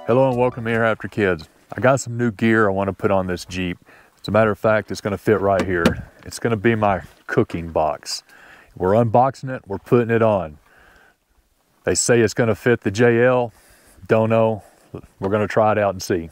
Hello and welcome here After Kids. I got some new gear I want to put on this Jeep. As a matter of fact, it's going to fit right here. It's going to be my cooking box. We're unboxing it, we're putting it on. They say it's going to fit the JL. Don't know. We're going to try it out and see.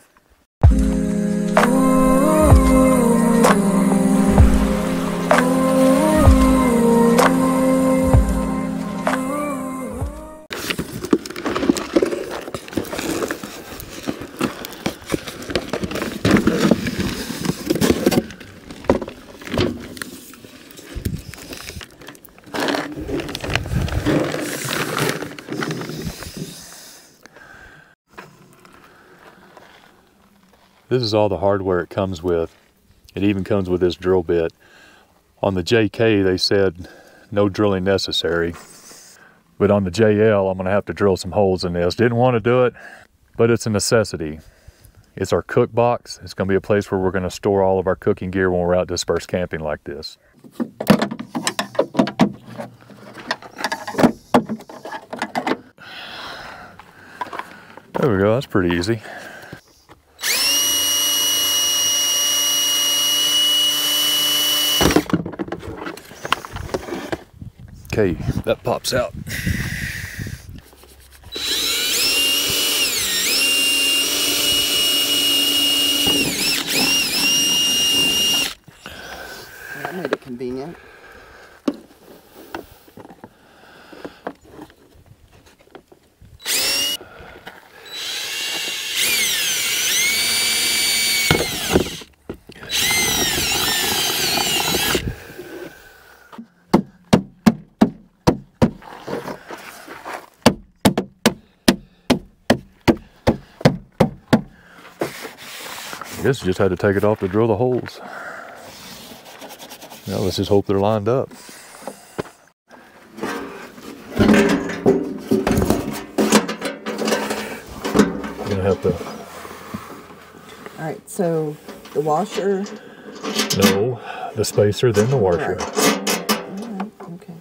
This is all the hardware it comes with. It even comes with this drill bit. On the JK, they said no drilling necessary. But on the JL, I'm gonna have to drill some holes in this. Didn't want to do it, but it's a necessity. It's our cook box. It's gonna be a place where we're gonna store all of our cooking gear when we're out dispersed camping like this. There we go, that's pretty easy. Okay, that pops out. That made it convenient. I guess you just had to take it off to drill the holes. Now let's just hope they're lined up. I'm gonna have to. All right, so the washer. No, the spacer, then the washer. All right, okay.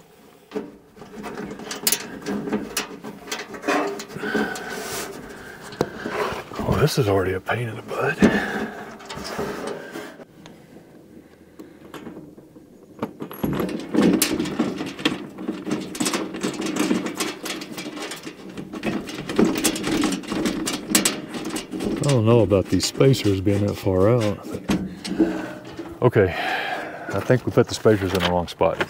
Oh, this is already a pain in the butt. I don't know about these spacers being that far out. Okay, I think we put the spacers in the wrong spot.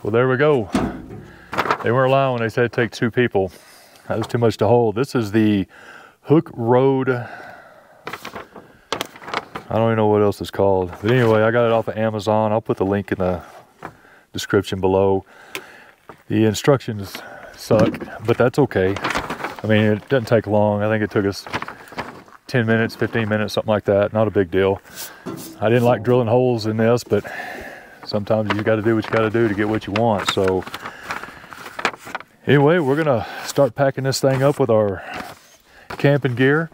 Well, there we go. They weren't lying when they said take 2 people. That was too much to hold. This is the Hooke Road. I don't even know what else it's called. But anyway, I got it off of Amazon. I'll put the link in the description below. The instructions suck, but that's okay. I mean, it doesn't take long. I think it took us 10 minutes, 15 minutes, something like that. Not a big deal. I didn't like drilling holes in this, but sometimes you got to do what you got to do to get what you want. So anyway, we're gonna start packing this thing up with our camping gear.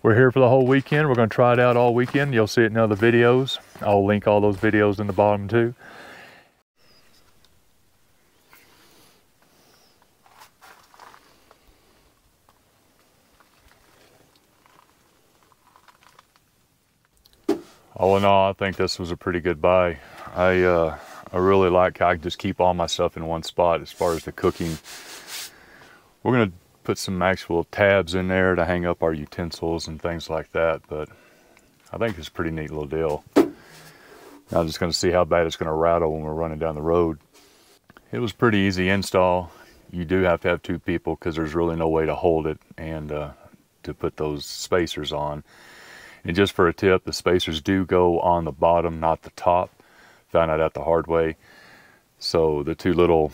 We're here for the whole weekend. We're gonna try it out all weekend. You'll see it in other videos. I'll link all those videos in the bottom too. All in all, I think this was a pretty good buy. I really like how I can just keep all my stuff in one spot as far as the cooking. We're gonna put some actual tabs in there to hang up our utensils and things like that, but I think it's a pretty neat little deal. Now I'm just gonna see how bad it's gonna rattle when we're running down the road. It was pretty easy install. You do have to have 2 people because there's really no way to hold it and to put those spacers on. And just for a tip, the spacers do go on the bottom, not the top. Found out the hard way. So the two little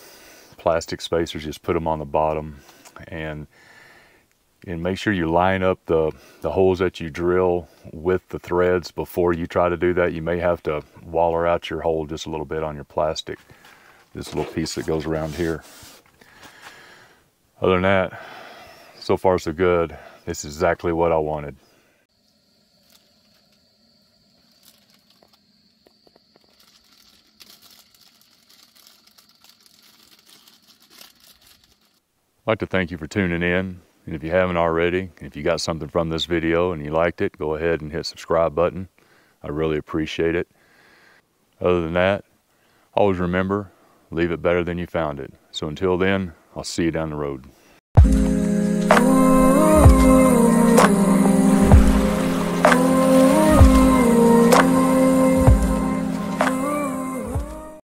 plastic spacers, just put them on the bottom, and make sure you line up the holes that you drill with the threads before you try to do that. You may have to waller out your hole just a little bit on your plastic, this little piece that goes around here. Other than that, so far so good. This is exactly what I wanted. I'd like to thank you for tuning in. And if you haven't already, if you got something from this video and you liked it, go ahead and hit subscribe button. I really appreciate it. Other than that, always remember, leave it better than you found it. So until then, I'll see you down the road.